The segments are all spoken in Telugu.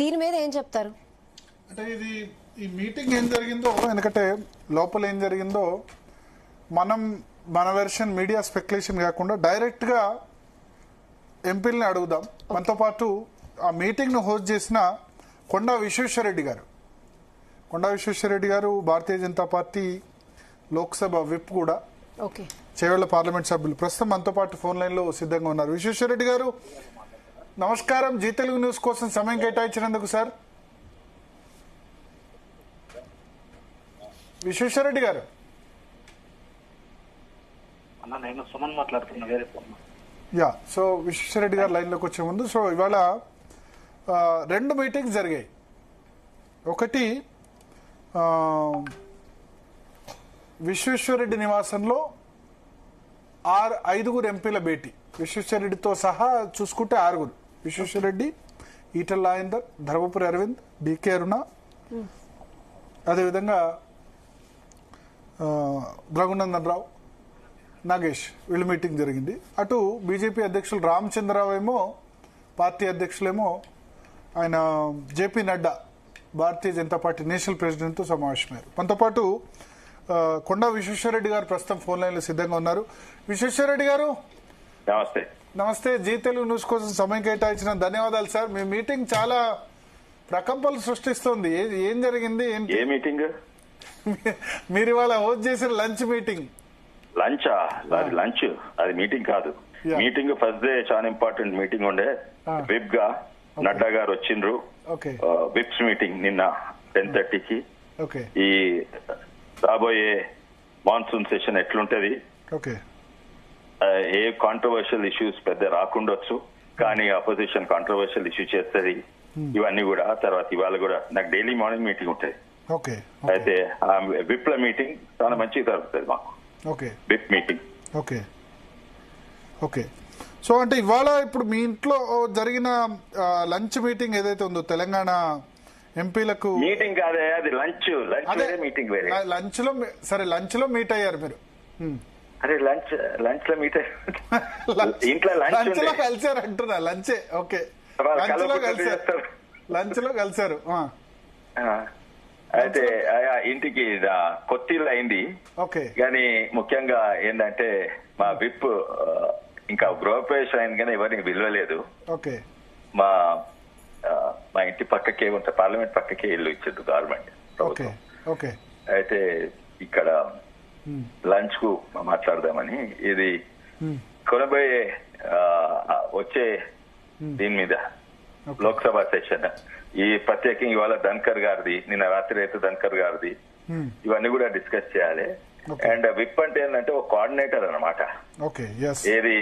దీని మీద ఏం చెప్తారు? అంటే ఇది ఈ మీటింగ్ ఏం జరిగిందో, ఎందుకంటే లోపల ఏం జరిగిందో మన వెర్షన్ మీడియా స్పెక్యులేషన్ కాకుండా డైరెక్ట్ గా ఎంపీలని అడుగుదాం. మనతో పాటు ఆ మీటింగ్ ను హోస్ట్ చేసిన కొండా విశ్వేశ్వరరెడ్డి గారు భారతీయ జనతా పార్టీ లోక్సభ విప్ కూడా, చేవెళ్ల పార్లమెంట్ సభ్యులు ప్రస్తుతం మనతో పాటు ఫోన్ లైన్ లో సిద్ధంగా ఉన్నారు. విశ్వేశ్వరరెడ్డి గారు నమస్కారం, జీ తెలుగు న్యూస్ కోసం సమయం కేటాయించినందుకు సార్. విశ్వేశ్వరరెడ్డి గారు, నేను సుమన్ మాట్లాడుతున్నా, వేరే ఫోన్. యా, సో విశ్వేశ్వరరెడ్డి గారు లైన్ లోకి వచ్చే ముందు, సో ఇవాళ రెండు మీటింగ్స్ జరిగాయి. ఒకటి విశ్వేశ్వరరెడ్డి నివాసంలో 5 ఎంపీల భేటీ, విశ్వేశ్వరరెడ్డితో సహా చూసుకుంటే 6. విశ్వేశ్వరరెడ్డి, ఈటల రాజేందర్, ధర్మపురి అరవింద్, డికే అరుణ, అదేవిధంగా రఘునందన్ రావు, నాగేష్, వీళ్ళ మీటింగ్ జరిగింది. అటు బీజేపీ అధ్యక్షులు రామచంద్రరావు ఏమో, పార్టీ అధ్యక్షులేమో ఆయన JP Nadda, Bharatiya Janata party national president తో సమావేశమయ్యారు. మనతో పాటు కొండా విశ్వేశ్వరరెడ్డి గారు ప్రస్తుతం ఫోన్ లైన్ లో సిద్ధంగా ఉన్నారు. విశ్వేశ్వరరెడ్డి గారు నమస్తే. నమస్తే, జీ తెలుగు న్యూస్ కోసం సమయం కేటాయించిన ధన్యవాదాలు సార్. మీ మీటింగ్ చాలా ప్రకంపనలు సృష్టిస్తోంది. ఏం జరిగింది? ఏ మీటింగ్? మీరు ఇవాళ హోస్ట్ చేసిన లంచ్ మీటింగ్. లంచా? లంచ్ అది మీటింగ్ కాదు. మీటింగ్ ఫస్ట్ డే చాలా ఇంపార్టెంట్ మీటింగ్ ఉండే. విప్ గా నడ్డా గారు వచ్చిండ్రు. విప్స్ మీటింగ్ నిన్న 10:30కి. ఈ రాబోయే మాన్సూన్ సెషన్ ఎట్లుంటది, ఏ కాంట్రవర్షియల్ ఇష్యూస్ పెద్ద రాకుండొచ్చు, కానీ అపోజిషన్ కాంట్రవర్షియల్ ఇష్యూ చేస్తుంది, ఇవన్నీ కూడా. తర్వాత ఇవాళ కూడా నాకు డైలీ మార్నింగ్ మీటింగ్ ఉంటుంది. అయితే విప్ల మీటింగ్ చాలా మంచిగా జరుగుతుంది మాకు. Whip meeting. సో అంటే ఇవాళ ఇప్పుడు మీ ఇంట్లో జరిగిన లంచ్ మీటింగ్ ఏదైతే ఉందో తెలంగాణ ఎంపీలకు మీటింగ్ కాదే, అది లంచ్ మీటింగ్. లంచ్ లో సరే, లంచ్ లో మీట్ అయ్యారు మీరు. అరే లంచ్ లో మీట్ ఇంట్లో లంచ్ లో కలిసారు అంటున్నా. లంచే లంచ్ లో కలిసారు. అయితే ఇంటికి కొత్తిల్లు అయింది. కానీ ముఖ్యంగా ఏంటంటే మా విప్ ఇంకా గృహప్రవేశం అయింది కానీ ఎవరికి విలువలేదు. మా ఇంటి పక్కకే ఉంటే పార్లమెంట్ పక్కకే ఇల్లు ఇచ్చిండు గవర్నమెంట్. అయితే ఇక్కడ లంచ్ కు మాట్లాడదామని, ఇది కొనబోయే వచ్చే దీని మీద లోక్సభ సెషన్, ఈ ప్రత్యేకంగా ఇవాళ ధన్కర్ గారిది, నిన్న రాత్రి అయితే ధన్కర్ గారిది, ఇవన్నీ కూడా డిస్కస్ చేయాలి. అండ్ విప్ అంటే ఏంటంటే ఒక కోఆర్డినేటర్ అన్నమాట. ఏది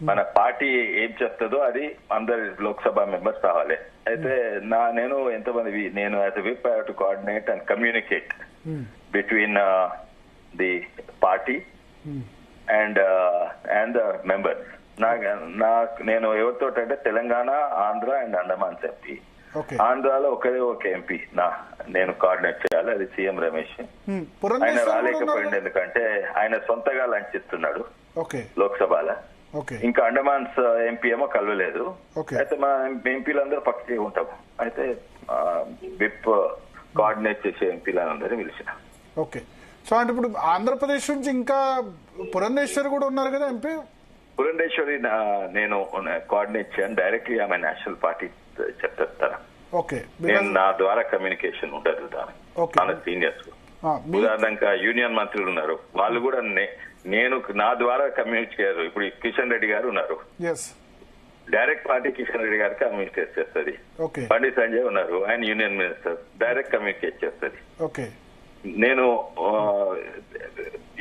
మన పార్టీ ఏం చెప్తుందో అది అందరి లోక్సభ మెంబర్స్ కావాలి. అయితే నేను ఎంతమంది నేను as a whip I have to coordinate and communicate between the party and the members. నేను ఎవరితో అంటే తెలంగాణ, ఆంధ్ర అండ్ అండమాన్స్ ఎంపీ. ఆంధ్రాలో ఒక ఎంపీ నేను కోఆర్డినేట్ చేయాలి, అది సీఎం రమేష్. ఆయన రాలేకపోయింది ఎందుకంటే ఆయన సొంతగా లంచ్ ఇస్తున్నాడు లోక్సభలో. ఇంకా అండమాన్స్ ఎంపీ ఏమో కలవలేదు. అయితే మా ఎంపీలందరూ పక్కకే ఉంటాం. అయితే విప్ కోఆర్డినేట్ చేసే ఎంపీలందరూ పిలిచిన. సో అంటే ఇప్పుడు ఆంధ్రప్రదేశ్ నుంచి ఇంకా పురంధేశ్వరి కూడా ఉన్నారు కదా ఎంపీ. పురంధేశ్వరి నేను కోఆర్డినేట్ చేయను, డైరెక్ట్లీ ఆమె నేషనల్ పార్టీ చెప్తాను. నేను నా ద్వారా కమ్యూనికేషన్ ఉండదు దాని సీనియర్స్. ఉదాహరణగా యూనియన్ మంత్రులు ఉన్నారు, వాళ్ళు కూడా నేను నా ద్వారా కమ్యూనికేట్ చేయరు. ఇప్పుడు కిషన్ రెడ్డి గారు ఉన్నారు, డైరెక్ట్ పార్టీ కిషన్ రెడ్డి గారికి కమ్యూనికేట్ చేస్తుంది. బండి సంజయ్ ఉన్నారు, ఆయన యూనియన్ మినిస్టర్, డైరెక్ట్ కమ్యూనికేట్ చేస్తుంది. నేను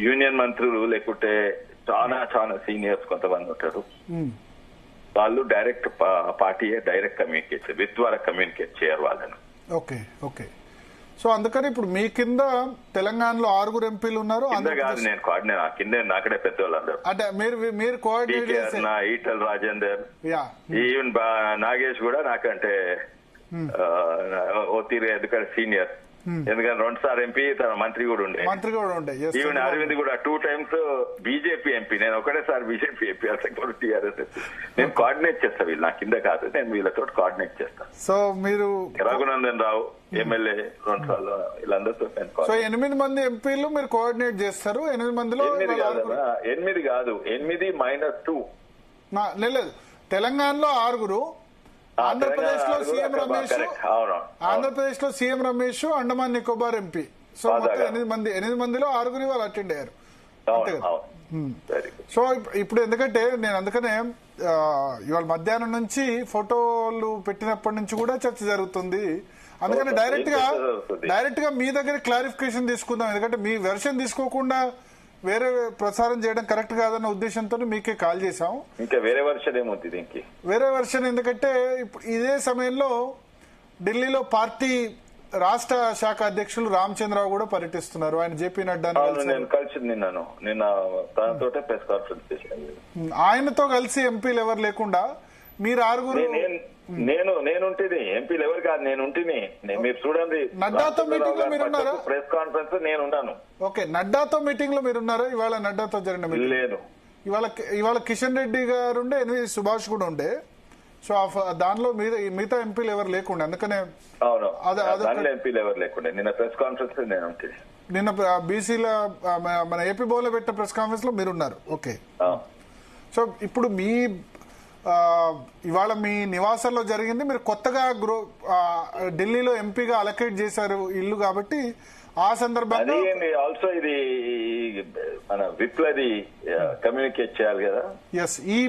యూనియన్ మంత్రులు లేకుంటే చాలా సీనియర్స్ కొంతమంది ఉంటారు, వాళ్ళు డైరెక్ట్ పార్టీయే డైరెక్ట్ కమ్యూనికేట్ విత్ ద్వారా కమ్యూనికేట్ చేయరు వాళ్ళను. సో అందుకని ఇప్పుడు మీ కింద తెలంగాణలో 6 ఎంపీలు ఉన్నారు. కాదు, నేను కోఆర్డినేట్ కింద నాకడే పెద్దవాళ్ళు అందరూ. అంటే మీరు కోఆర్డినేట్ ఈటల రాజేందర్, ఈవెన్ నాగేష్ కూడా నాకంటే ఓ తీరు ఎందుకంటే సీనియర్. ఎందుకంటే 2 సార్లు ఎంపీ, తన మంత్రి కూడా ఉండే. ఈవెన్ అరవింద్ కూడా 2 times బీజేపీ ఎంపీ. నేను ఒకటేసారి బీజేపీ ఎంపీ, అసలు టీఆర్ఎస్. నేను కోఆర్డినేట్ చేస్తా, వీళ్ళు నా కింద కాదు, నేను వీళ్ళతో కోఆర్డినేట్ చేస్తాను. సో మీరు రఘునందన్ రావు ఎమ్మెల్యే 2 సార్లు, వీళ్ళందరితో సో 8 మంది ఎంపీలు మీరు కోఆర్డినేట్ చేస్తారు. 8 మందిలో 8 కాదు, 8 - 2 లేదు. తెలంగాణలో 6, ఆంధ్రప్రదేశ్ లో CM Ramesh, Andaman Nicobar MP. So మొత్తం 8 మందిలో 6 వాళ్ళు అటెండ్ అయ్యారు. సో ఇప్పుడు ఎందుకంటే నేను అందుకనే ఇవాళ మధ్యాహ్నం నుంచి ఫోటోలు పెట్టినప్పటి నుంచి కూడా చర్చ జరుగుతుంది. అందుకని డైరెక్ట్ గా మీ దగ్గర క్లారిఫికేషన్ తీసుకుందాం. ఎందుకంటే మీ వెర్షన్ తీసుకోకుండా వేరే ప్రసారం చేయడం కరెక్ట్ కాదన్న ఉద్దేశంతో మీకే కాల్ చేశాం. ఇంకా వేరే వెర్షన్ ఏముంది దీనికి? వేరే వెర్షన్ ఎందుకంటే ఇప్పుడు ఇదే సమయంలో ఢిల్లీలో పార్టీ రాష్ట్ర శాఖ అధ్యక్షులు రామచంద్రరావు కూడా పర్యటిస్తున్నారు. ఆయన జేపీ నడ్డా నిన్న తనతోటే ప్రెస్ కాన్ఫరెన్స్ చేశాను. ఆయనతో కలిసి ఎంపీలు ఎవరు లేకుండా మీరు 6 నేనుంటేనే ఎంపీలు ఎవరు కాదు, నేనుంటేనే. మీరు చూడండి, నడ్డాతో మీటింగ్ లో మీరున్నారా? ప్రెస్ కాన్ఫరెన్స్ నేనున్నాను. ఓకే, నడ్డాతో మీటింగ్ లో మీరున్నారా? ఇవాళ నడ్డాతో జరిగిన మీటింగ్ లేదు. ఇవాళ కిషన్ రెడ్డి గారు ఉండే, ఎన్వి సుభాష్ కూడా ఉండే. సో దానిలో మిగతా ఎంపీలు ఎవరు లేకుండా, అందుకనే ఎంపీలు ఎవరు లేకుండా నిన్న ప్రెస్ కాన్ఫరెన్స్ నేను ఉంటుంది. నిన్న బీసీల మన ఏపీ భవన్ లో పెట్టిన ప్రెస్ కాన్ఫరెన్స్ లో మీరున్నారు. ఓకే, సో ఇప్పుడు ఇవాళ మీ నివాసంలో జరిగింది. మీరు కొత్తగా ఢిల్లీలో ఎంపీగా అలొకేట్ చేశారు ఇల్లు కాబట్టి ఆ సందర్భంగా ఆల్సో ఇది మన విప్లది కమ్యూనికేట్ చేయాలి కదా. ఎస్, ఈ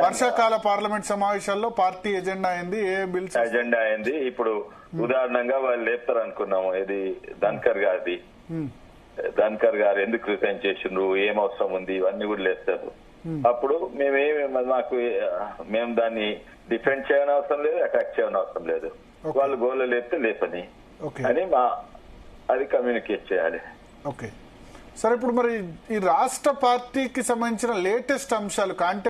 వర్షాకాల పార్లమెంట్ సమావేశాల్లో పార్టీ ఎజెండా అయింది, ఏ బిల్స్ ఎజెండా అయింది. ఇప్పుడు ఉదాహరణంగా వాళ్ళు లేపుతారు అనుకున్నాము, ఇది ధన్కర్ గారు ఎందుకు రిజైన్ చేసిండ్రు, ఏం అవసరం ఉంది, ఇవన్నీ కూడా లేపుతారు. అప్పుడు మేము దాన్ని డిఫెండ్ చేయని అవసరం లేదు, అటాక్ చేయని అవసరం లేదు. వాళ్ళు గోళ్ళు లేపితే లేపని అని అది కమ్యూనికేట్ చేయాలి. ఓకే, సరే. ఇప్పుడు మరి ఈ రాష్ట్ర పార్టీకి సంబంధించిన లేటెస్ట్ అంశాలు